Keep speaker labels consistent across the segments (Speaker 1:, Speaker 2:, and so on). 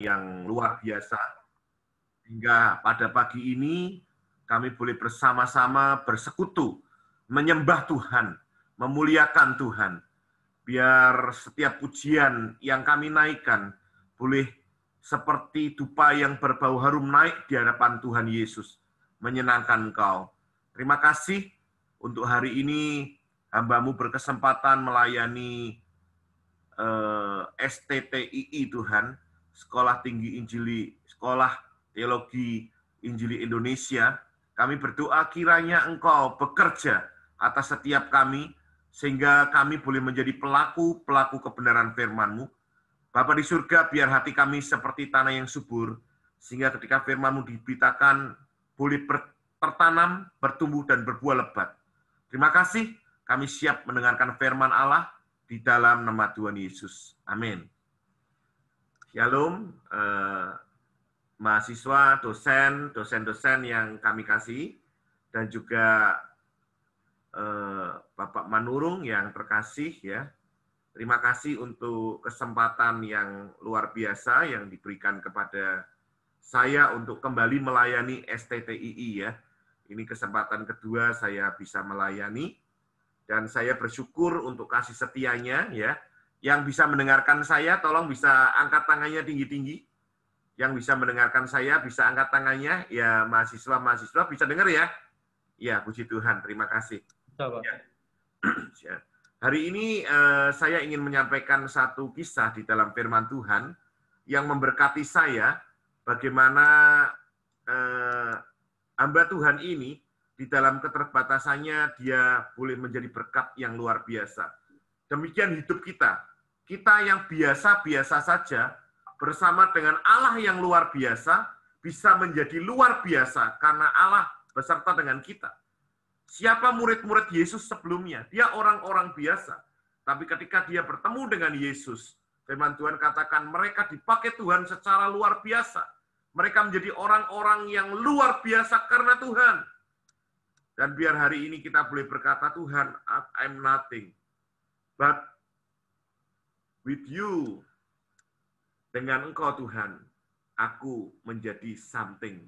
Speaker 1: yang luar biasa, hingga pada pagi ini kami boleh bersama-sama bersekutu, menyembah Tuhan, memuliakan Tuhan. Biar setiap pujian yang kami naikkan boleh seperti dupa yang berbau harum naik di hadapan Tuhan Yesus, menyenangkan Engkau. Terima kasih untuk hari ini hamba-Mu berkesempatan melayani STTII Tuhan, Sekolah Tinggi Injili, Sekolah Teologi Injili Indonesia. Kami berdoa kiranya Engkau bekerja atas setiap kami, sehingga kami boleh menjadi pelaku-pelaku kebenaran firman-Mu. Bapa di surga, biar hati kami seperti tanah yang subur, sehingga ketika firman-Mu diberitakan, boleh tertanam, bertumbuh, dan berbuah lebat. Terima kasih, kami siap mendengarkan firman Allah di dalam nama Tuhan Yesus. Amin. Shalom, mahasiswa, dosen-dosen yang kami kasih, dan juga Bapak Manurung yang terkasih ya. Terima kasih untuk kesempatan yang luar biasa yang diberikan kepada saya untuk kembali melayani STTII ya. Ini kesempatan kedua saya bisa melayani, dan saya bersyukur untuk kasih setianya ya. Yang bisa mendengarkan saya tolong bisa angkat tangannya tinggi-tinggi. Yang bisa mendengarkan saya bisa angkat tangannya ya, mahasiswa-mahasiswa bisa dengar ya. Ya, puji Tuhan, terima kasih. Ya. Hari ini saya ingin menyampaikan satu kisah di dalam firman Tuhan yang memberkati saya, bagaimana hamba Tuhan ini di dalam keterbatasannya dia boleh menjadi berkat yang luar biasa. Demikian hidup kita. Kita yang biasa-biasa saja bersama dengan Allah yang luar biasa bisa menjadi luar biasa karena Allah beserta dengan kita. Siapa murid-murid Yesus sebelumnya? Dia orang-orang biasa. Tapi ketika dia bertemu dengan Yesus, firman Tuhan katakan mereka dipakai Tuhan secara luar biasa. Mereka menjadi orang-orang yang luar biasa karena Tuhan. Dan biar hari ini kita boleh berkata, Tuhan, I'm nothing. But with you, dengan Engkau Tuhan, aku menjadi something.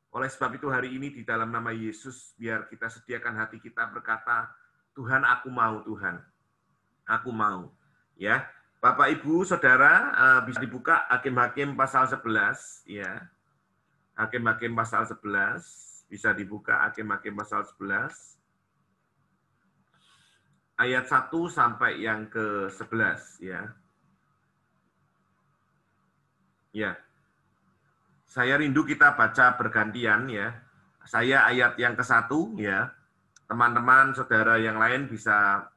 Speaker 1: Oleh sebab itu hari ini di dalam nama Yesus, biar kita sediakan hati kita berkata, Tuhan aku mau Tuhan, aku mau. Ya, Bapak Ibu Saudara bisa dibuka Hakim-Hakim pasal 11, ya. Hakim-Hakim pasal 11 bisa dibuka Hakim-Hakim pasal 11 ayat 1 sampai yang ke-11 ya. Ya. Saya rindu kita baca bergantian ya. Saya ayat yang ke-1 ya. Teman-teman, saudara yang lain bisa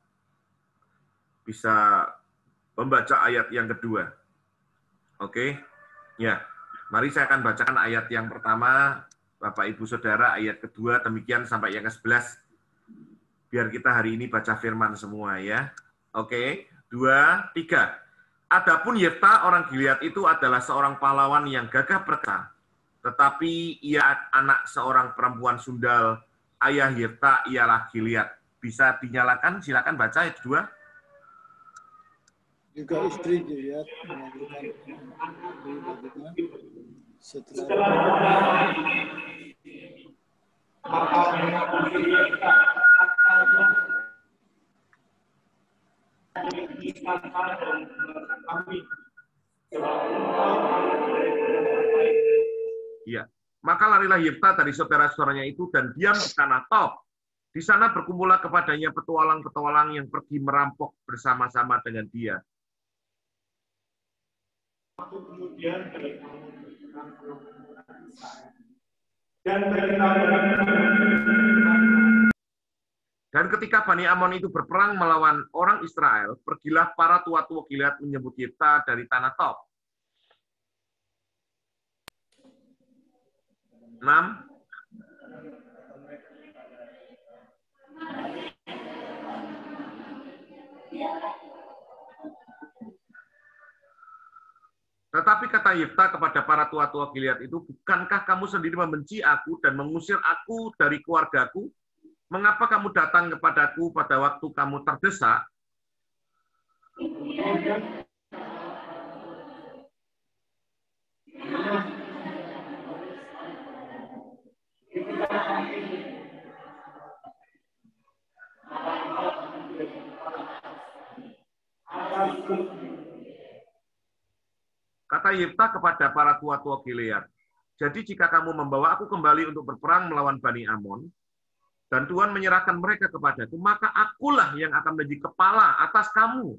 Speaker 1: membaca ayat yang kedua. Oke? Ya. Mari saya akan bacakan ayat yang pertama, Bapak Ibu Saudara, ayat kedua demikian sampai yang ke-11. Biar kita hari ini baca firman semua ya. Oke, 2, 3. Adapun Yefta orang Gilead itu adalah seorang pahlawan yang gagah perkasa, tetapi ia anak seorang perempuan sundal. Ayah Yefta ialah Gilead. Bisa dinyalakan, silakan baca ayat 2.
Speaker 2: Juga istri Gilead mengajukan setelah
Speaker 1: Ya, maka larilah Yefta dari saudara-saudaranya itu dan diam di tanah Tob. Di sana berkumpullah kepadanya petualang-petualang yang pergi merampok bersama-sama dengan dia. Dan ketika Bani Amon itu berperang melawan orang Israel, pergilah para tua-tua Gilead menyebut Yefta dari tanah Tob. 6. Tetapi kata Yefta kepada para tua-tua Gilead itu, bukankah kamu sendiri membenci aku dan mengusir aku dari keluargaku? Mengapa kamu datang kepadaku pada waktu kamu terdesak? Kata Yifta kepada para tua-tua Gilead, jadi jika kamu membawa aku kembali untuk berperang melawan Bani Amon, dan Tuhan menyerahkan mereka kepadaku, maka akulah yang akan menjadi kepala atas kamu.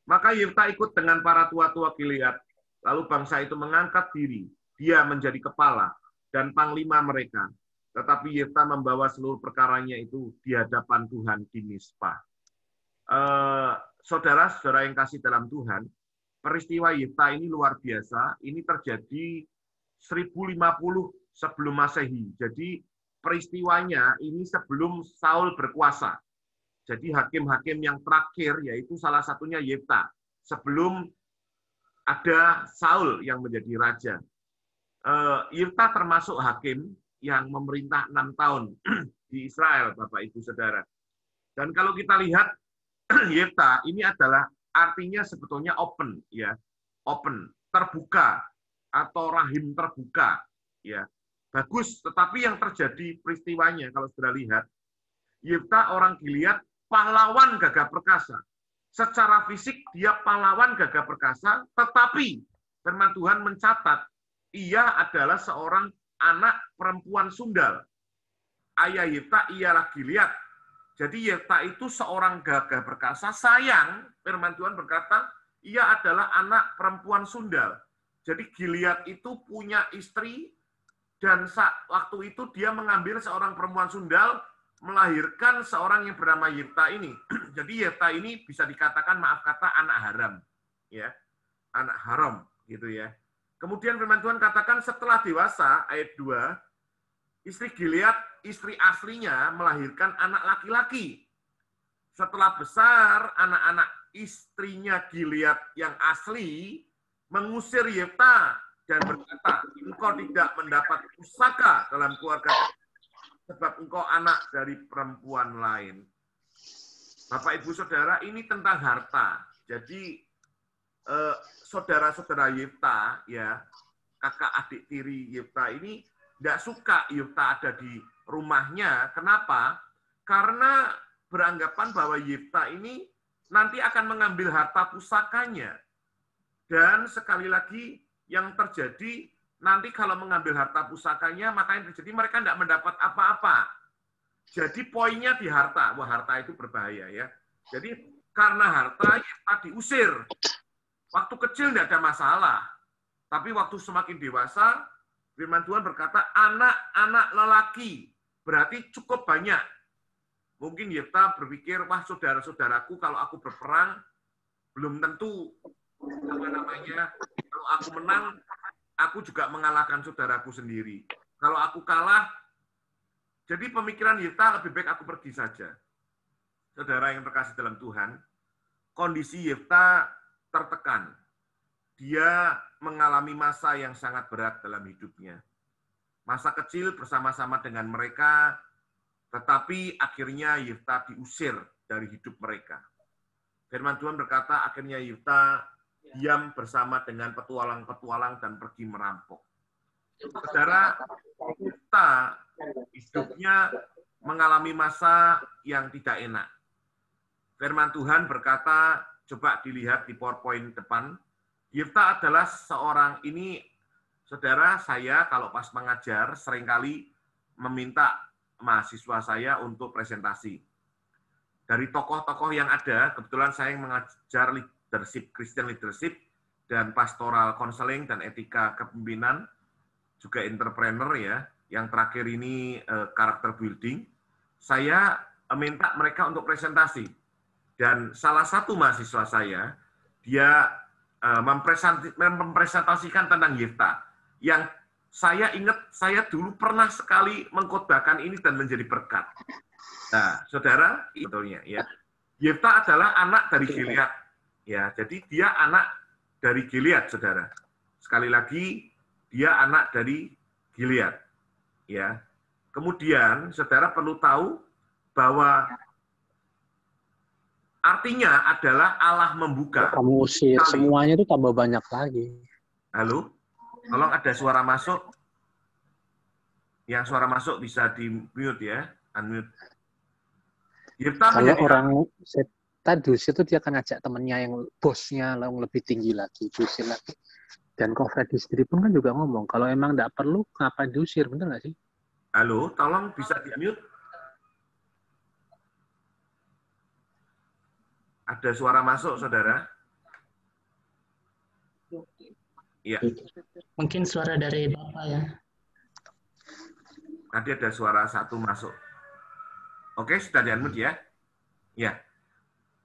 Speaker 1: Maka Yifta ikut dengan para tua-tua Gilead. Lalu bangsa itu mengangkat diri. Dia menjadi kepala dan panglima mereka. Tetapi Yifta membawa seluruh perkaranya itu di hadapan Tuhan di Mizpah. Saudara-saudara yang kasih dalam Tuhan, peristiwa Yifta ini luar biasa. Ini terjadi 1050 sebelum Masehi. Jadi peristiwanya ini sebelum Saul berkuasa. Jadi hakim-hakim yang terakhir, yaitu salah satunya Yifta, sebelum ada Saul yang menjadi raja. Yifta termasuk hakim yang memerintah 6 tahun di Israel, Bapak Ibu Saudara. Dan kalau kita lihat, Yifta ini adalah artinya sebetulnya open, ya, open, terbuka, atau rahim terbuka, ya. Bagus, tetapi yang terjadi peristiwanya, kalau sudah lihat, Yifta orang Gilead, pahlawan gagah perkasa. Secara fisik dia pahlawan gagah perkasa, tetapi firman Tuhan mencatat ia adalah seorang anak perempuan sundal. Ayah Yifta ialah Gilead. Jadi Yifta itu seorang gagah perkasa. Sayang, firman Tuhan berkata, ia adalah anak perempuan sundal. Jadi Gilead itu punya istri, dan waktu itu dia mengambil seorang perempuan sundal, melahirkan seorang yang bernama Yifta ini. Jadi Yifta ini bisa dikatakan, maaf kata, anak haram, ya, anak haram, gitu ya. Kemudian firman Tuhan katakan setelah dewasa, ayat 2, istri Gilead, istri aslinya melahirkan anak laki-laki. Setelah besar, anak-anak istrinya Gilead yang asli mengusir Yifta dan berkata, engkau tidak mendapat pusaka dalam keluarga sebab engkau anak dari perempuan lain. Bapak, Ibu, Saudara, ini tentang harta. Jadi, saudara-saudara Yifta, ya, kakak adik tiri Yifta ini tidak suka Yifta ada di rumahnya. Kenapa? Karena beranggapan bahwa Yifta ini nanti akan mengambil harta pusakanya. Dan sekali lagi, yang terjadi, nanti kalau mengambil harta pusakanya, maka yang terjadi mereka tidak mendapat apa-apa. Jadi poinnya di harta. Wah, harta itu berbahaya, ya. Jadi karena harta, Yifta diusir. Waktu kecil tidak ada masalah. Tapi waktu semakin dewasa, firman Tuhan berkata, anak-anak lelaki. Berarti cukup banyak. Mungkin Yifta berpikir, wah saudara-saudaraku kalau aku berperang, belum tentu kalau aku menang, aku juga mengalahkan saudaraku sendiri. Kalau aku kalah, jadi pemikiran Yifta lebih baik aku pergi saja. Saudara yang terkasih dalam Tuhan, kondisi Yifta tertekan. Dia mengalami masa yang sangat berat dalam hidupnya. Masa kecil bersama-sama dengan mereka, tetapi akhirnya Yifta diusir dari hidup mereka. Firman Tuhan berkata, akhirnya Yifta diam bersama dengan petualang-petualang dan pergi merampok. Saudara, Yifta hidupnya mengalami masa yang tidak enak. Firman Tuhan berkata, coba dilihat di PowerPoint depan, Yifta adalah seorang ini, saudara, saya kalau pas mengajar seringkali meminta mahasiswa saya untuk presentasi. Dari tokoh-tokoh yang ada, kebetulan saya yang mengajar leadership, Christian leadership, dan pastoral counseling dan etika kepemimpinan, juga entrepreneur, ya. Yang terakhir ini karakter building. Saya minta mereka untuk presentasi. Dan salah satu mahasiswa saya, dia mempresentasikan tentang Yifta. Yang saya ingat, saya dulu pernah sekali mengkhotbahkan ini dan menjadi berkat. Nah, saudara, betulnya, ya. Yifta adalah anak dari Gilead. Ya, jadi dia anak dari Gilead, saudara. Sekali lagi, dia anak dari Gilead. Ya. Kemudian, saudara perlu tahu bahwa artinya adalah Allah membuka.
Speaker 2: Kamu usir semuanya itu tambah banyak lagi.
Speaker 1: Halo? Tolong ada suara masuk. Yang suara masuk bisa di-mute ya, unmute. Yifta
Speaker 2: Kalau
Speaker 1: menjadi
Speaker 2: orang setan diusir itu dia akan ngajak temennya yang bosnya yang lebih tinggi lagi, diusir lagi. Dan Kok Freddy sendiri pun kan juga ngomong, kalau emang nggak perlu, ngapain diusir, bener nggak sih?
Speaker 1: Halo, tolong bisa di-mute. Ada suara masuk, saudara? Iya.
Speaker 3: Mungkin suara dari Bapak ya.
Speaker 1: Tadi ada suara satu masuk. Oke, sudah di-unmute ya? Ya.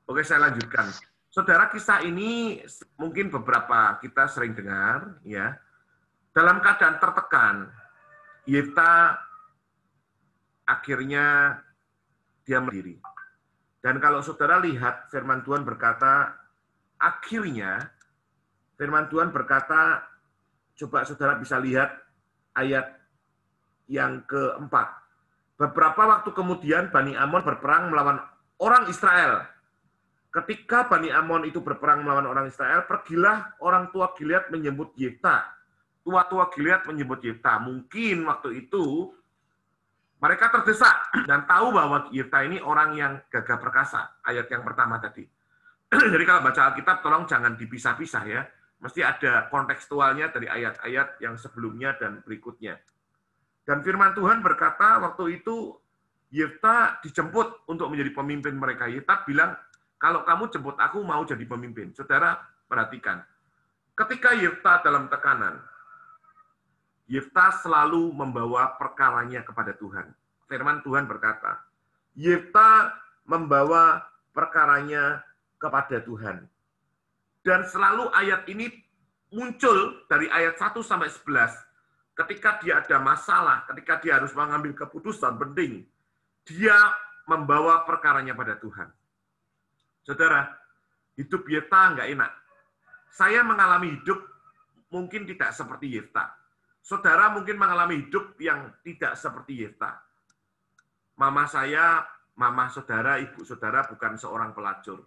Speaker 1: Oke, saya lanjutkan. Saudara, kisah ini mungkin beberapa kita sering dengar, ya. Dalam keadaan tertekan, Yifta akhirnya dia berdiri. Dan kalau saudara lihat, firman Tuhan berkata, akhirnya, firman Tuhan berkata, coba saudara bisa lihat ayat yang keempat. Beberapa waktu kemudian Bani Amon berperang melawan orang Israel. Ketika Bani Amon itu berperang melawan orang Israel, pergilah orang tua Gilead menyebut Yifta. Tua-tua Gilead menyebut Yifta. Mungkin waktu itu mereka terdesak dan tahu bahwa Yifta ini orang yang gagah perkasa. Ayat yang pertama tadi. Jadi kalau baca Alkitab, tolong jangan dipisah-pisah ya. Mesti ada kontekstualnya dari ayat-ayat yang sebelumnya dan berikutnya. Dan firman Tuhan berkata waktu itu Yifta dijemput untuk menjadi pemimpin mereka. Yifta bilang, kalau kamu jemput aku mau jadi pemimpin. Saudara, perhatikan. Ketika Yifta dalam tekanan, Yifta selalu membawa perkaranya kepada Tuhan. Firman Tuhan berkata, Yifta membawa perkaranya kepada Tuhan. Dan selalu ayat ini muncul dari ayat 1 sampai 11. Ketika dia ada masalah, ketika dia harus mengambil keputusan penting, dia membawa perkaranya pada Tuhan. Saudara, hidup Yifta nggak enak. Saya mengalami hidup mungkin tidak seperti Yifta. Saudara mungkin mengalami hidup yang tidak seperti Yifta. Mama saya, mama saudara, ibu saudara bukan seorang pelacur.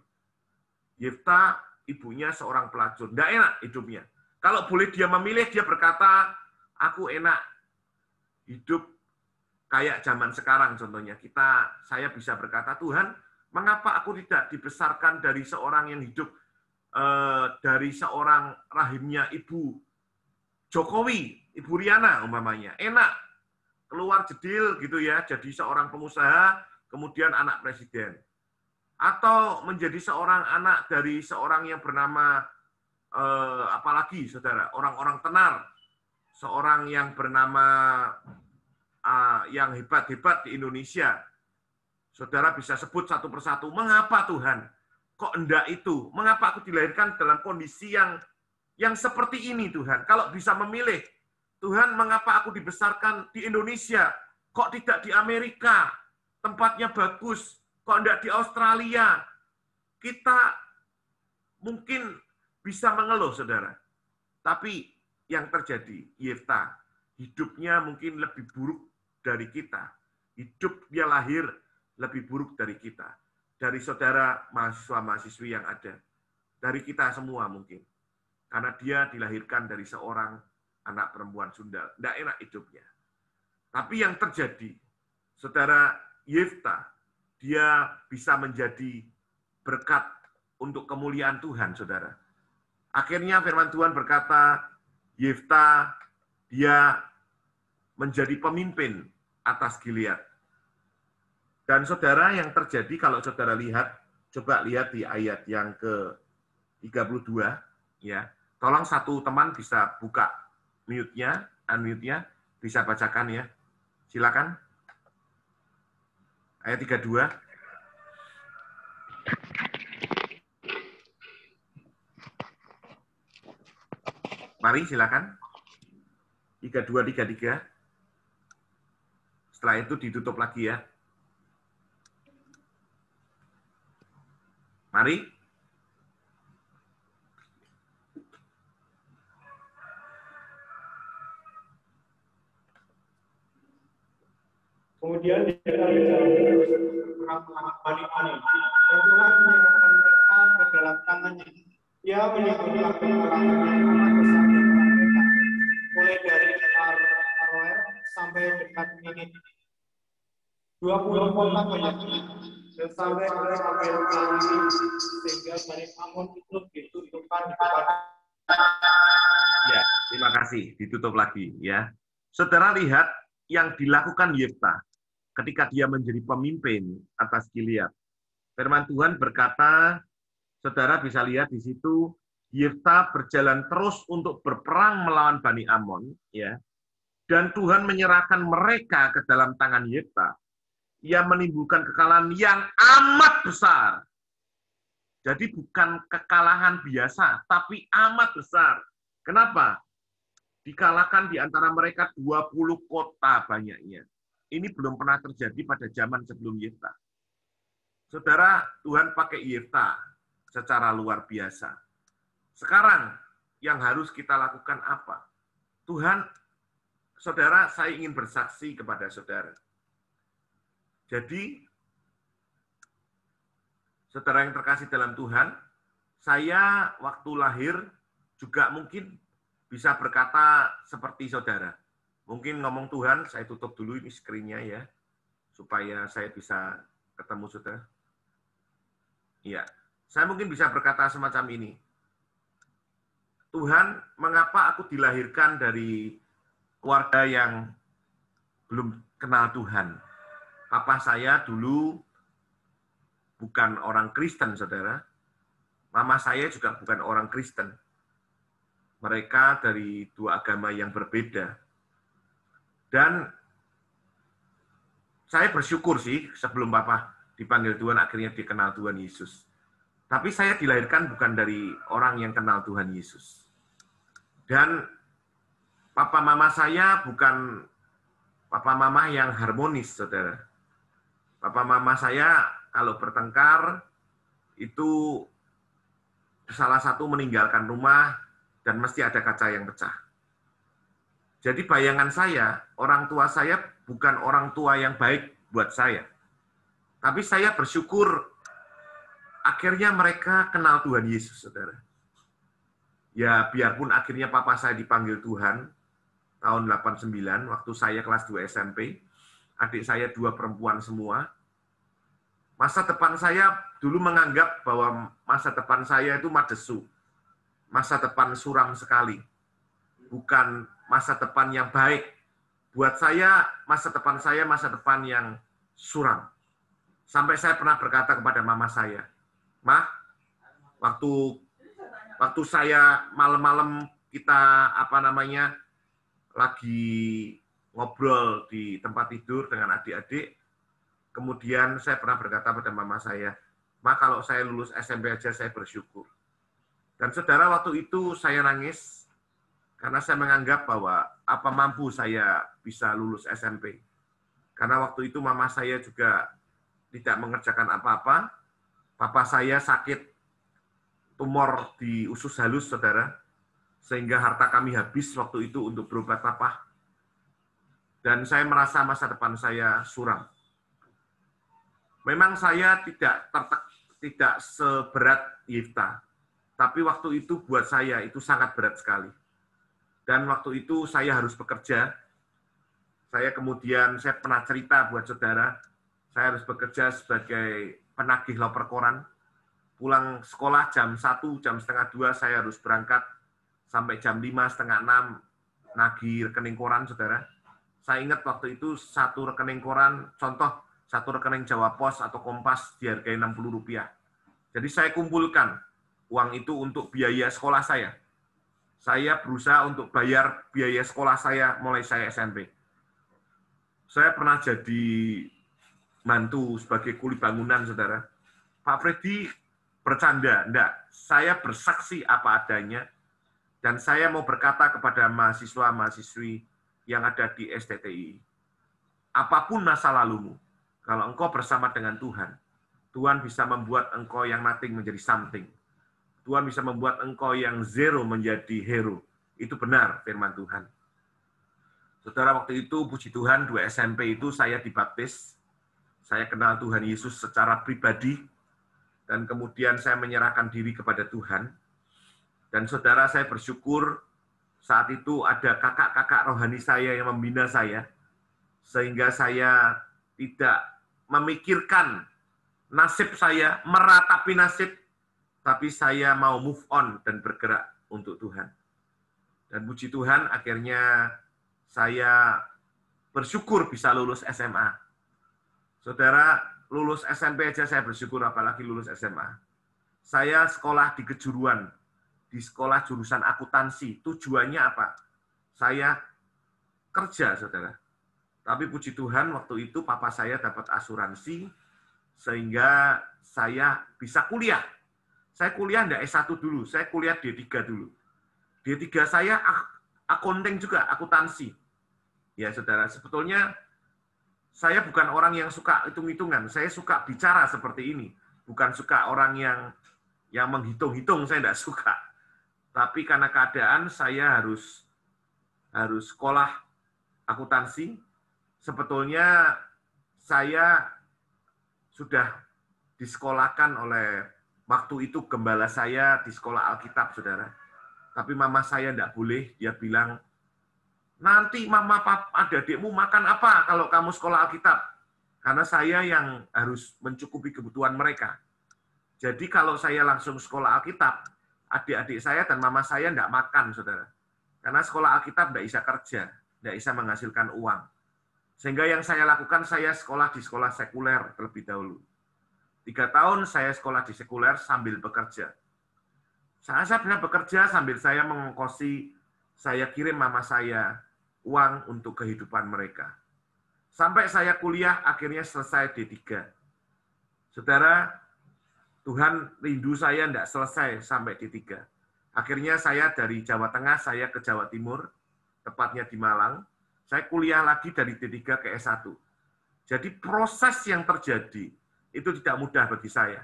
Speaker 1: Yifta, ibunya seorang pelacur. Nggak enak hidupnya. Kalau boleh dia memilih, dia berkata, aku enak hidup kayak zaman sekarang contohnya. Saya bisa berkata, Tuhan, mengapa aku tidak dibesarkan dari seorang yang hidup dari seorang rahimnya Ibu Jokowi, Ibu Riana umpamanya. Enak, keluar jedil gitu ya, jadi seorang pengusaha, kemudian anak presiden. Atau menjadi seorang anak dari seorang yang bernama, apalagi saudara, orang-orang tenar. Seorang yang bernama, yang hebat-hebat di Indonesia. Saudara bisa sebut satu persatu, mengapa Tuhan? Kok enggak itu? Mengapa aku dilahirkan dalam kondisi yang seperti ini Tuhan? Kalau bisa memilih, Tuhan mengapa aku dibesarkan di Indonesia? Kok tidak di Amerika? Tempatnya bagus. Kok enggak di Australia? Kita mungkin bisa mengeluh, saudara. Tapi yang terjadi, Yifta, hidupnya mungkin lebih buruk dari kita. Hidup dia lahir lebih buruk dari kita. Dari saudara mahasiswa-mahasiswi yang ada. Dari kita semua mungkin. Karena dia dilahirkan dari seorang anak perempuan Sunda. Tidak enak hidupnya. Tapi yang terjadi, saudara Yifta, dia bisa menjadi berkat untuk kemuliaan Tuhan, saudara. Akhirnya firman Tuhan berkata, Yifta, dia menjadi pemimpin atas Gilead. Dan saudara yang terjadi, kalau saudara lihat, coba lihat di ayat yang ke-32, ya. Tolong satu teman bisa buka mute-nya, unmute-nya, bisa bacakan ya. Silakan. Ayat 32. Mari silakan. 32, 33. Setelah itu ditutup lagi ya. Mari.
Speaker 4: Kemudian dia orang Bani Amon. Dan Tuhan menyerahkan mereka ke dalam tangannya. Ia menyebutkan orang-orang yang amat besar di antara mereka. mulai dari ROR sampai dekat ini 20 kota banyak dan sampai ke sehingga Bani Amun itu ditutupkan di depan.
Speaker 1: Ya, terima kasih. Ditutup lagi ya. Saudara lihat yang dilakukan Yefta ketika dia menjadi pemimpin atas Gilead. Firman Tuhan berkata, saudara bisa lihat di situ, Yefta berjalan terus untuk berperang melawan Bani Amon, ya. Dan Tuhan menyerahkan mereka ke dalam tangan Yefta. Ia menimbulkan kekalahan yang amat besar. Jadi bukan kekalahan biasa, tapi amat besar. Kenapa? Dikalahkan di antara mereka 20 kota banyaknya. Ini belum pernah terjadi pada zaman sebelum Yefta. Saudara, Tuhan pakai Yefta secara luar biasa. Sekarang, yang harus kita lakukan apa? Tuhan, saudara, saya ingin bersaksi kepada saudara. Jadi, saudara yang terkasih dalam Tuhan, saya waktu lahir juga mungkin bisa berkata seperti saudara. Mungkin ngomong Tuhan, saya tutup dulu ini screen-nya ya, supaya saya bisa ketemu saudara. Iya, saya mungkin bisa berkata semacam ini. Tuhan, mengapa aku dilahirkan dari keluarga yang belum kenal Tuhan? Papa saya dulu bukan orang Kristen, saudara. Mama saya juga bukan orang Kristen. Mereka dari dua agama yang berbeda. Dan saya bersyukur sih sebelum Papa dipanggil Tuhan, akhirnya dikenal Tuhan Yesus. Tapi saya dilahirkan bukan dari orang yang kenal Tuhan Yesus. Dan Papa Mama saya bukan Papa Mama yang harmonis, saudara. Papa Mama saya kalau bertengkar, itu salah satu meninggalkan rumah, dan mesti ada kaca yang pecah. Jadi bayangan saya, orang tua saya bukan orang tua yang baik buat saya. Tapi saya bersyukur akhirnya mereka kenal Tuhan Yesus, saudara. Ya, biarpun akhirnya papa saya dipanggil Tuhan, tahun 89, waktu saya kelas 2 SMP, adik saya 2 perempuan semua. Masa depan saya dulu menganggap bahwa masa depan saya itu madesu. Masa depan suram sekali. Bukan masa depan yang baik. Buat saya, masa depan yang suram. Sampai saya pernah berkata kepada mama saya, "Mah, waktu saya malam-malam kita lagi ngobrol di tempat tidur dengan adik-adik, kemudian saya pernah berkata pada mama saya, "Ma, kalau saya lulus SMP aja saya bersyukur." Dan saudara, waktu itu saya nangis karena saya menganggap bahwa apa mampu saya bisa lulus SMP. Karena waktu itu mama saya juga tidak mengerjakan apa-apa. Papa saya sakit tumor di usus halus, saudara. Sehingga harta kami habis waktu itu untuk berobat papa. Dan saya merasa masa depan saya suram. Memang saya tidak seberat Yefta. Tapi waktu itu buat saya itu sangat berat sekali. Dan waktu itu saya harus bekerja. Saya pernah cerita buat saudara, saya harus bekerja sebagai penagih loper koran. Pulang sekolah jam 1, jam setengah 2 saya harus berangkat sampai jam 5, setengah 6 nagih rekening koran, saudara. Saya ingat waktu itu satu rekening koran, contoh satu rekening Jawa Pos atau Kompas dihargai Rp60. Jadi saya kumpulkan uang itu untuk biaya sekolah saya. Saya berusaha untuk bayar biaya sekolah saya mulai saya SMP. Saya pernah jadi mantu sebagai kuli bangunan, saudara. Pak Freddy bercanda, enggak. Saya bersaksi apa adanya, dan saya mau berkata kepada mahasiswa-mahasiswi yang ada di STTI, apapun masa lalumu, kalau engkau bersama dengan Tuhan, Tuhan bisa membuat engkau yang nothing menjadi something. Tuhan bisa membuat engkau yang zero menjadi hero. Itu benar firman Tuhan. Saudara, waktu itu puji Tuhan 2 SMP itu saya dibaptis. Saya kenal Tuhan Yesus secara pribadi. Dan kemudian saya menyerahkan diri kepada Tuhan. Dan saudara, saya bersyukur Saat itu ada kakak-kakak rohani saya yang membina saya, sehingga saya tidak memikirkan nasib saya, meratapi nasib, tapi saya mau move on dan bergerak untuk Tuhan. Dan puji Tuhan, akhirnya saya bersyukur bisa lulus SMA. Saudara, lulus SMP aja saya bersyukur, apalagi lulus SMA. Saya sekolah di kejuruan, di sekolah jurusan akuntansi. Tujuannya apa? Saya kerja, saudara. Tapi puji Tuhan, waktu itu papa saya dapat asuransi, sehingga saya bisa kuliah. Saya kuliah enggak S1 dulu, saya kuliah D3 dulu. D3 saya accounting juga, akuntansi. Ya, saudara, sebetulnya saya bukan orang yang suka hitung-hitungan, saya suka bicara seperti ini. Bukan suka orang yang menghitung-hitung, saya enggak suka. Tapi karena keadaan saya harus sekolah akuntansi, sebetulnya saya sudah disekolahkan oleh waktu itu gembala saya di sekolah Alkitab, saudara. Tapi mama saya enggak boleh, dia bilang, nanti mama papa adikmu makan apa kalau kamu sekolah Alkitab? Karena saya yang harus mencukupi kebutuhan mereka. Jadi kalau saya langsung sekolah Alkitab, adik-adik saya dan mama saya enggak makan, saudara. Karena sekolah Alkitab enggak bisa kerja, enggak bisa menghasilkan uang. Sehingga yang saya lakukan, saya sekolah di sekolah sekuler terlebih dahulu. 3 tahun saya sekolah di sekuler sambil bekerja. Saya pernah bekerja sambil saya mengongkosi, saya kirim mama saya uang untuk kehidupan mereka. Sampai saya kuliah, akhirnya selesai D3. Saudara, Tuhan rindu saya tidak selesai sampai D3. Akhirnya saya dari Jawa Tengah, saya ke Jawa Timur, tepatnya di Malang. Saya kuliah lagi dari D3 ke S1. Jadi proses yang terjadi, itu tidak mudah bagi saya.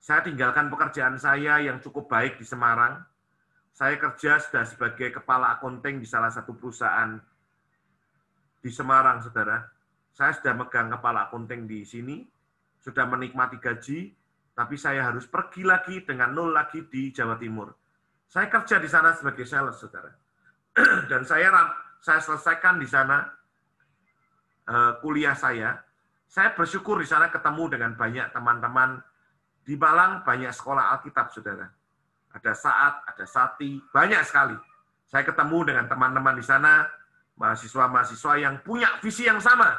Speaker 1: Saya tinggalkan pekerjaan saya yang cukup baik di Semarang. Saya kerja sudah sebagai kepala accounting di salah satu perusahaan di Semarang, saudara. Saya sudah megang kepala accounting di sini, sudah menikmati gaji, tapi saya harus pergi lagi dengan nol lagi di Jawa Timur. Saya kerja di sana sebagai sales, saudara. Dan saya selesaikan di sana kuliah saya. Saya bersyukur di sana ketemu dengan banyak teman-teman. Di Malang banyak sekolah Alkitab, saudara. Ada Saat, ada Sati, banyak sekali. Saya ketemu dengan teman-teman di sana, mahasiswa-mahasiswa yang punya visi yang sama.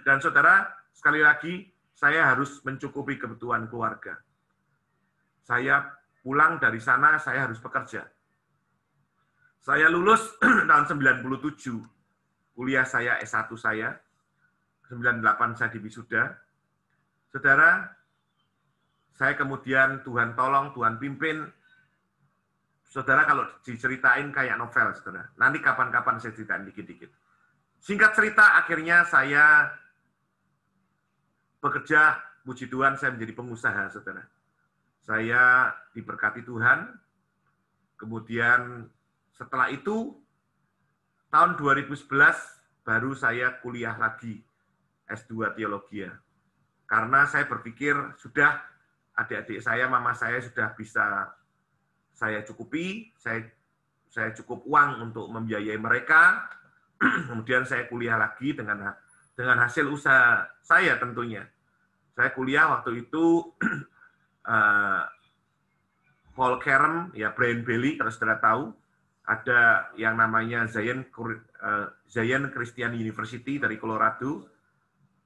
Speaker 1: Dan saudara, sekali lagi, saya harus mencukupi kebutuhan keluarga. Saya pulang dari sana, saya harus bekerja. Saya lulus tahun 97, kuliah saya S1 saya, 98 saya di wisuda. Saudara, saya kemudian Tuhan tolong, Tuhan pimpin. Saudara kalau diceritain kayak novel, saudara. Nanti kapan-kapan saya ceritain dikit-dikit. Singkat cerita, akhirnya saya bekerja, puji Tuhan, saya menjadi pengusaha, saudara. Saya diberkati Tuhan. Kemudian setelah itu, tahun 2011, baru saya kuliah lagi S2 Teologi. Karena saya berpikir, sudah adik-adik saya, mama saya sudah bisa saya cukupi, saya cukup uang untuk membiayai mereka. Kemudian saya kuliah lagi dengan hasil usaha saya tentunya. Saya kuliah waktu itu Paul Carem, ya Brian Bailey, kalau saudara tahu, ada yang namanya Zion Christian University dari Colorado,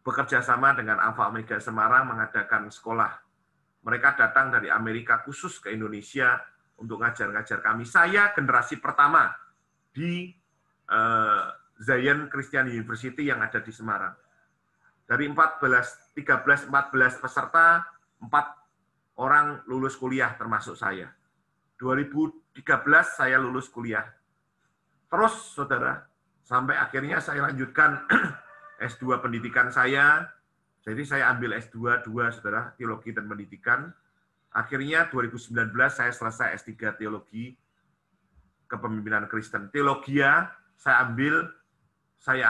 Speaker 1: bekerja sama dengan Alpha Omega Semarang mengadakan sekolah. Mereka datang dari Amerika khusus ke Indonesia untuk ngajar-ngajar kami. Saya generasi pertama di Zion Christian University yang ada di Semarang. Dari 13-14 peserta, 4 orang lulus kuliah termasuk saya. 2013 saya lulus kuliah. Terus, saudara, sampai akhirnya saya lanjutkan S2 pendidikan saya. Jadi saya ambil S2, saudara, teologi dan pendidikan. Akhirnya 2019 saya selesai S3 teologi kepemimpinan Kristen. Teologia saya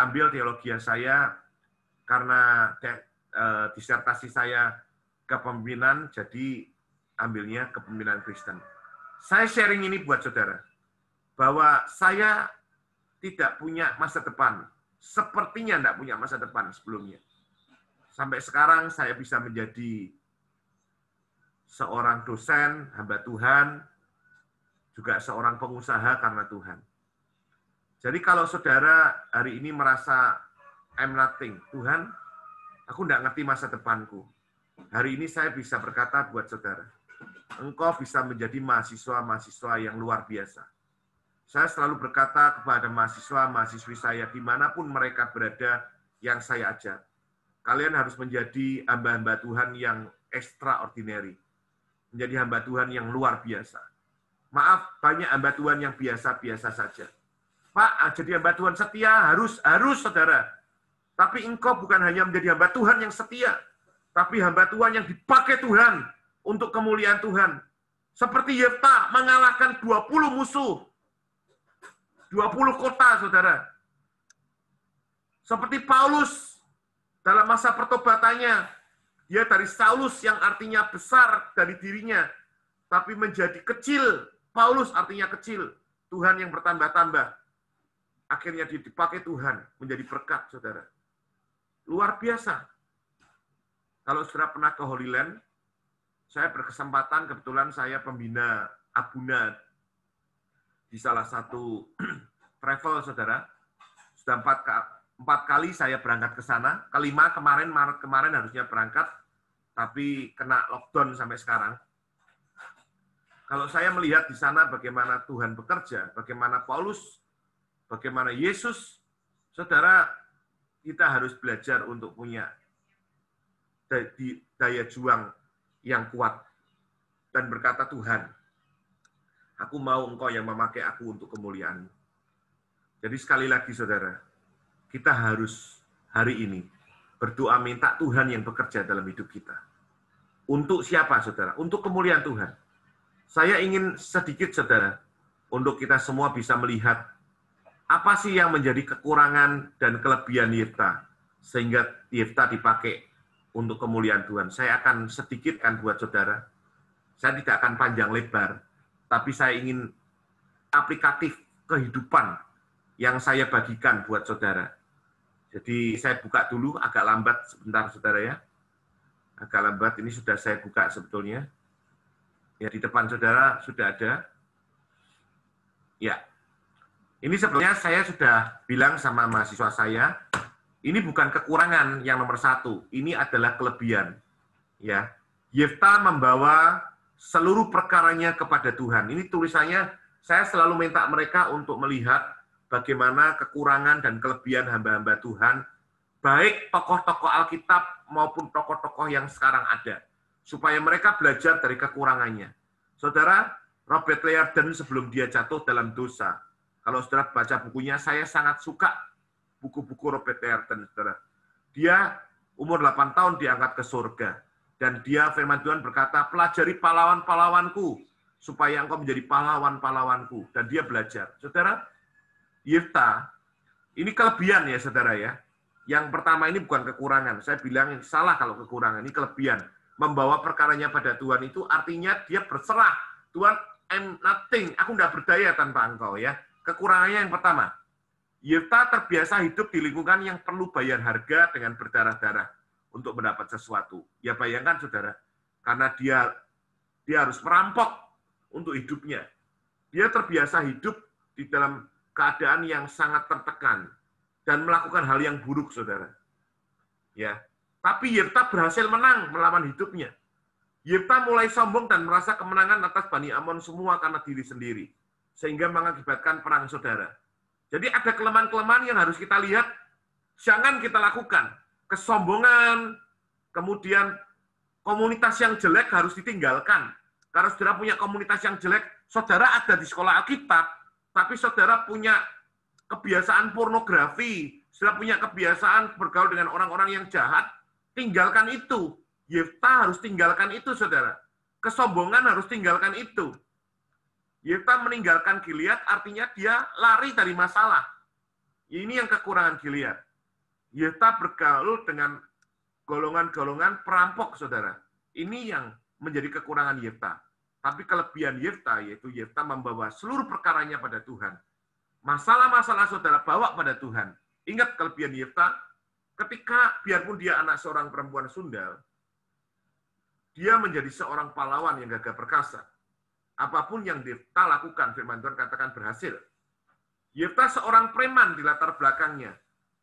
Speaker 1: ambil teologia saya karena disertasi saya kepemimpinan, jadi ambilnya kepemimpinan Kristen. Saya sharing ini buat saudara. bahwa saya tidak punya masa depan. Sepertinya tidak punya masa depan sebelumnya. Sampai sekarang saya bisa menjadi seorang dosen, hamba Tuhan, juga seorang pengusaha karena Tuhan. Jadi kalau saudara hari ini merasa I'm nothing, Tuhan, aku tidak ngerti masa depanku. Hari ini saya bisa berkata buat saudara, engkau bisa menjadi mahasiswa-mahasiswa yang luar biasa. Saya selalu berkata kepada mahasiswa-mahasiswi saya, dimanapun mereka berada yang saya ajar, kalian harus menjadi hamba-hamba Tuhan yang extraordinary. Menjadi hamba Tuhan yang luar biasa. Maaf, banyak hamba Tuhan yang biasa-biasa saja. Pak, jadi hamba Tuhan setia, harus saudara. Tapi engkau bukan hanya menjadi hamba Tuhan yang setia, tapi hamba Tuhan yang dipakai Tuhan untuk kemuliaan Tuhan. Seperti Yefta mengalahkan 20 musuh. 20 kota, saudara. Seperti Paulus dalam masa pertobatannya, dia dari Saulus yang artinya besar dari dirinya, tapi menjadi kecil. Paulus artinya kecil. Tuhan yang bertambah-tambah. Akhirnya dipakai Tuhan menjadi berkat, saudara. Luar biasa. Kalau saudara pernah ke Holy Land, saya berkesempatan, kebetulan saya pembina Abuna di salah satu travel, saudara. Sudah 4 kali saya berangkat ke sana. Kelima kemarin, Maret kemarin harusnya berangkat, tapi kena lockdown sampai sekarang. Kalau saya melihat di sana bagaimana Tuhan bekerja, bagaimana Paulus, bagaimana Yesus, saudara, kita harus belajar untuk punya daya juang yang kuat dan berkata, Tuhan, aku mau engkau yang memakai aku untuk kemuliaan. Jadi sekali lagi, saudara, kita harus hari ini berdoa minta Tuhan yang bekerja dalam hidup kita. Untuk siapa, saudara? Untuk kemuliaan Tuhan. Saya ingin sedikit, saudara, untuk kita semua bisa melihat apa sih yang menjadi kekurangan dan kelebihan Yefta, sehingga Yefta dipakai untuk kemuliaan Tuhan. Saya akan sedikitkan buat saudara. Saya tidak akan panjang lebar, tapi saya ingin aplikatif kehidupan yang saya bagikan buat saudara. Jadi saya buka dulu, agak lambat sebentar, saudara ya. Agak lambat, ini sudah saya buka sebetulnya. Ya, di depan saudara sudah ada. Ya. Ini sebenarnya saya sudah bilang sama mahasiswa saya, ini bukan kekurangan yang nomor 1, ini adalah kelebihan. Ya, Yefta membawa seluruh perkaranya kepada Tuhan. Ini tulisannya, saya selalu minta mereka untuk melihat bagaimana kekurangan dan kelebihan hamba-hamba Tuhan, baik tokoh-tokoh Alkitab maupun tokoh-tokoh yang sekarang ada, supaya mereka belajar dari kekurangannya. Saudara, Robert Liardon sebelum dia jatuh dalam dosa, kalau saudara baca bukunya, saya sangat suka buku-buku Robert Liardon, saudara. Dia umur 8 tahun diangkat ke surga. Dan dia, firman Tuhan berkata, pelajari pahlawan-pahlawanku, supaya engkau menjadi pahlawan-pahlawanku. Dan dia belajar. Saudara, Yefta, ini kelebihan ya, saudara ya. Yang pertama ini bukan kekurangan. Saya bilang salah kalau kekurangan, ini kelebihan. Membawa perkaranya pada Tuhan itu artinya dia berserah. Tuhan, I'm nothing, aku tidak berdaya tanpa engkau ya. Kekurangannya yang pertama, Yefta terbiasa hidup di lingkungan yang perlu bayar harga dengan berdarah-darah untuk mendapat sesuatu. Ya bayangkan, saudara, karena dia harus merampok untuk hidupnya. Dia terbiasa hidup di dalam keadaan yang sangat tertekan dan melakukan hal yang buruk, saudara. Ya, tapi Yefta berhasil menang melawan hidupnya. Yefta mulai sombong dan merasa kemenangan atas Bani Amon semua karena diri sendiri, sehingga mengakibatkan perang, saudara. Jadi ada kelemahan-kelemahan yang harus kita lihat, jangan kita lakukan. Kesombongan, kemudian komunitas yang jelek harus ditinggalkan. Karena saudara punya komunitas yang jelek, saudara ada di sekolah Alkitab, tapi saudara punya kebiasaan pornografi, saudara punya kebiasaan bergaul dengan orang-orang yang jahat, tinggalkan itu. Yefta harus tinggalkan itu, saudara. Kesombongan harus tinggalkan itu. Yefta meninggalkan Gilead artinya dia lari dari masalah. Ini yang kekurangan Gilead. Yefta bergaul dengan golongan-golongan perampok, saudara. Ini yang menjadi kekurangan Yefta. Tapi kelebihan Yefta, yaitu Yefta membawa seluruh perkaranya pada Tuhan. Masalah-masalah saudara bawa pada Tuhan. Ingat kelebihan Yefta, ketika biarpun dia anak seorang perempuan sundal, dia menjadi seorang pahlawan yang gagah perkasa. Apapun yang Yefta lakukan, firman Tuhan katakan berhasil. Yefta seorang preman di latar belakangnya,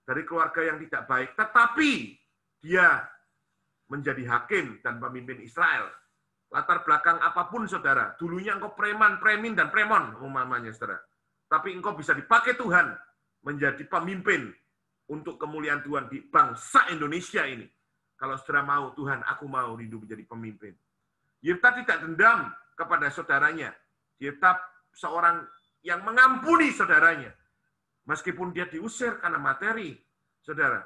Speaker 1: dari keluarga yang tidak baik, tetapi dia menjadi hakim dan pemimpin Israel. Latar belakang apapun, saudara, dulunya engkau preman, premin, dan premon, umpamanya, saudara. Tapi engkau bisa dipakai Tuhan menjadi pemimpin untuk kemuliaan Tuhan di bangsa Indonesia ini. Kalau saudara mau, Tuhan, aku mau rindu menjadi pemimpin. Yefta tidak dendam kepada saudaranya. Yefta seorang yang mengampuni saudaranya. Meskipun dia diusir karena materi, saudara.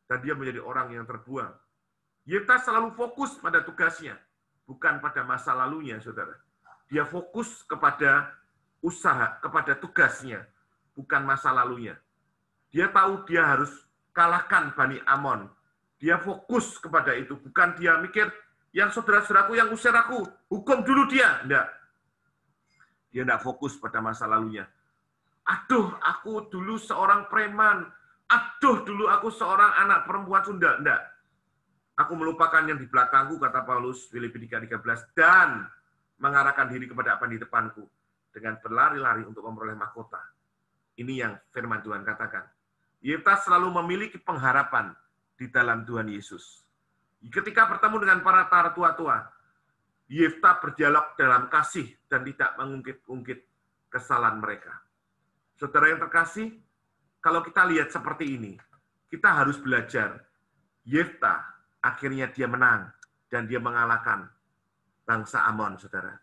Speaker 1: Dan dia menjadi orang yang terbuang. Yefta selalu fokus pada tugasnya, bukan pada masa lalunya, saudara. Dia fokus kepada usaha, kepada tugasnya, bukan masa lalunya. Dia tahu dia harus kalahkan Bani Amon. Dia fokus kepada itu, bukan dia mikir, yang saudara-saudaraku yang usir aku, hukum dulu dia. Enggak. Dia enggak fokus pada masa lalunya. Aduh, aku dulu seorang preman. Aduh, dulu aku seorang anak perempuan Sunda. Enggak. Aku melupakan yang di belakangku, kata Paulus, Filipi 3:13, dan mengarahkan diri kepada apa yang di depanku, dengan berlari-lari untuk memperoleh mahkota. Ini yang firman Tuhan katakan. Yefta selalu memiliki pengharapan di dalam Tuhan Yesus. Ketika bertemu dengan para tua-tua, Yefta berdialog dalam kasih dan tidak mengungkit-ungkit kesalahan mereka. Saudara yang terkasih, kalau kita lihat seperti ini, kita harus belajar. Yefta akhirnya dia menang dan dia mengalahkan bangsa Amon, saudara.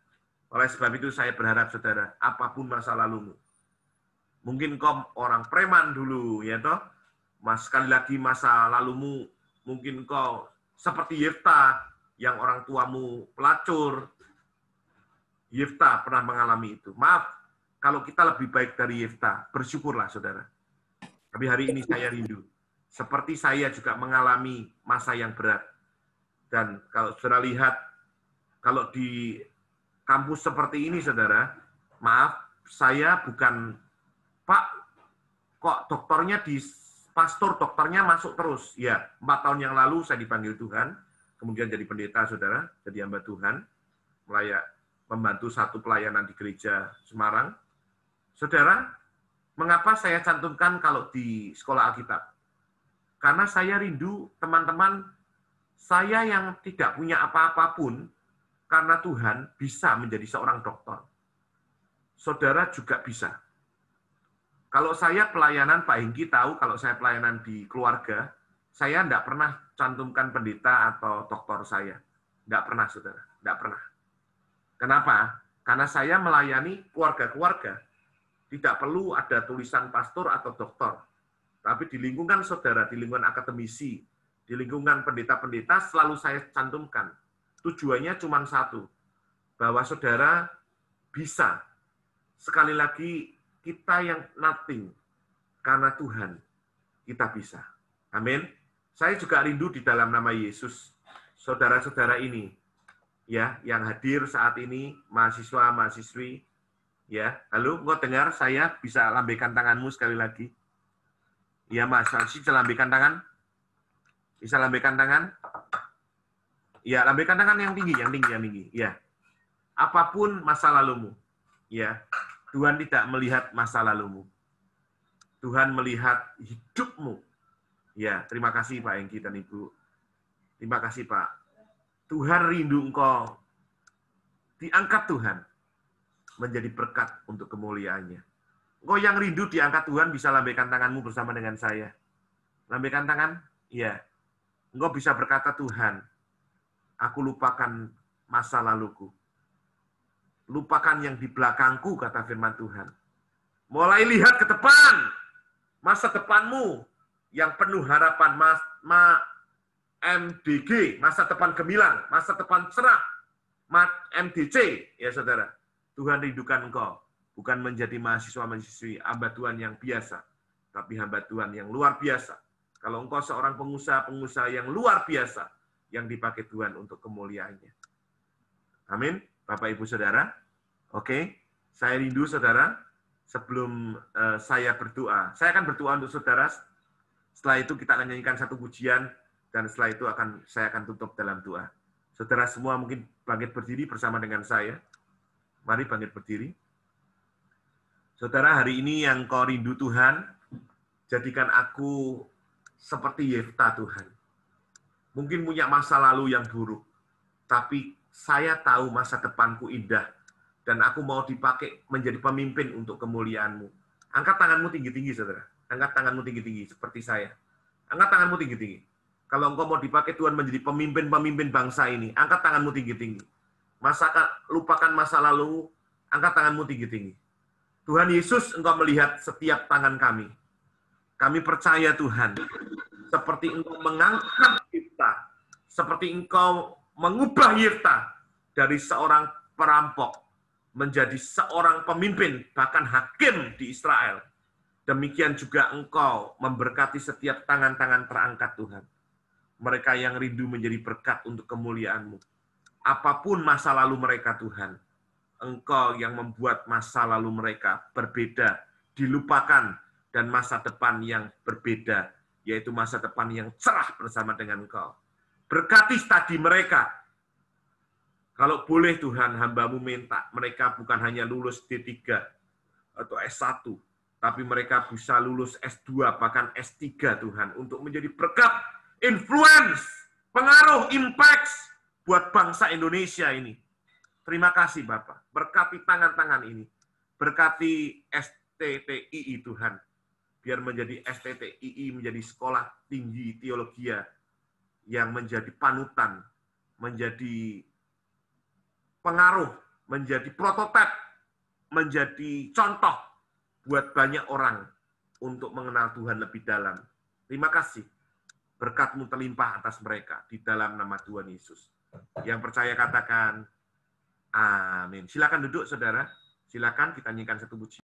Speaker 1: Oleh sebab itu saya berharap, saudara, apapun masa lalumu, mungkin kau orang preman dulu, ya toh. Mas, sekali lagi masa lalumu, mungkin kau seperti Yefta, yang orang tuamu pelacur. Yefta pernah mengalami itu. Maaf, kalau kita lebih baik dari Yefta, bersyukurlah, saudara. Tapi hari ini saya rindu. Seperti saya juga mengalami masa yang berat. Dan kalau saudara lihat, kalau di kampus seperti ini, saudara, maaf, saya bukan, Pak, kok dokternya pastor dokternya masuk terus. Ya, 4 tahun yang lalu saya dipanggil Tuhan, kemudian jadi pendeta, saudara, jadi hamba Tuhan, membantu satu pelayanan di gereja Semarang. Saudara, mengapa saya cantumkan kalau di sekolah Alkitab? Karena saya rindu teman-teman saya yang tidak punya apa-apa pun, karena Tuhan bisa menjadi seorang dokter. Saudara juga bisa. Kalau saya pelayanan, Pak Hengki tahu kalau saya pelayanan di keluarga, saya tidak pernah cantumkan pendeta atau dokter saya. Tidak pernah, saudara. Tidak pernah. Kenapa? Karena saya melayani keluarga-keluarga. Tidak perlu ada tulisan pastor atau dokter. Tapi di lingkungan saudara, di lingkungan akademisi, di lingkungan pendeta-pendeta, selalu saya cantumkan. Tujuannya cuma satu, bahwa saudara bisa. Sekali lagi, kita yang nothing, karena Tuhan, kita bisa. Amin. Saya juga rindu di dalam nama Yesus, saudara-saudara ini, ya, yang hadir saat ini, mahasiswa-mahasiswi, ya. Halo, engkau dengar saya? Bisa lambaikan tanganmu sekali lagi. Ya, Mas, bisa lambaikan tangan? Bisa lambaikan tangan? Ya, lambaikan tangan yang tinggi, yang tinggi. Ya. Apapun masa lalumu, ya. Tuhan tidak melihat masa lalumu. Tuhan melihat hidupmu. Ya, terima kasih Pak Hengki dan Ibu. Terima kasih Pak. Tuhan rindu engkau diangkat Tuhan menjadi berkat untuk kemuliaannya. Engkau yang rindu diangkat Tuhan bisa lambaikan tanganmu bersama dengan saya. Lambaikan tangan? Iya. Engkau bisa berkata, Tuhan, aku lupakan masa laluku. Lupakan yang di belakangku, kata firman Tuhan. Mulai lihat ke depan. Masa depanmu yang penuh harapan. MDG, masa depan gemilang. Masa depan cerah. MDC, ya saudara. Tuhan rindukan engkau. Bukan menjadi mahasiswa-mahasiswi hamba Tuhan yang biasa. Tapi hamba Tuhan yang luar biasa. Kalau engkau seorang pengusaha-pengusaha yang luar biasa. Yang dipakai Tuhan untuk kemuliaannya. Amin. Bapak Ibu Saudara. Oke, saya rindu saudara. Sebelum saya berdoa, saya akan berdoa untuk saudara. Setelah itu kita akan nyanyikan satu pujian, dan setelah itu saya akan tutup dalam doa. Saudara semua mungkin bangkit berdiri bersama dengan saya. Mari bangkit berdiri. Saudara, hari ini yang kau rindu Tuhan, jadikan aku seperti Yefta Tuhan. Mungkin punya masa lalu yang buruk, tapi saya tahu masa depanku indah, dan aku mau dipakai menjadi pemimpin untuk kemuliaan-Mu. Angkat tanganmu tinggi-tinggi, saudara. Angkat tanganmu tinggi-tinggi, seperti saya. Angkat tanganmu tinggi-tinggi. Kalau engkau mau dipakai Tuhan menjadi pemimpin-pemimpin bangsa ini, angkat tanganmu tinggi-tinggi. Lupakan masa lalu, angkat tanganmu tinggi-tinggi. Tuhan Yesus, engkau melihat setiap tangan kami. Kami percaya Tuhan, seperti engkau mengangkat Yefta, seperti engkau mengubah Yefta dari seorang perampok menjadi seorang pemimpin, bahkan hakim di Israel. Demikian juga engkau memberkati setiap tangan-tangan terangkat Tuhan. Mereka yang rindu menjadi berkat untuk kemuliaan-Mu. Apapun masa lalu mereka Tuhan, engkau yang membuat masa lalu mereka berbeda, dilupakan, dan masa depan yang berbeda, yaitu masa depan yang cerah bersama dengan engkau. Berkati studi mereka. Kalau boleh Tuhan, hamba-Mu minta mereka bukan hanya lulus D3 atau S1, tapi mereka bisa lulus S2, bahkan S3 Tuhan, untuk menjadi berkat, influence, pengaruh, impact buat bangsa Indonesia ini. Terima kasih Bapak. Berkati tangan-tangan ini. Berkati STTII Tuhan. Biar menjadi STTII, menjadi sekolah tinggi teologi yang menjadi panutan, menjadi pengaruh, menjadi prototipe, menjadi contoh buat banyak orang untuk mengenal Tuhan lebih dalam. Terima kasih. Berkat-Mu terlimpah atas mereka di dalam nama Tuhan Yesus. Yang percaya katakan, amin. Silakan duduk, saudara. Silakan kita nyanyikan satu pujian.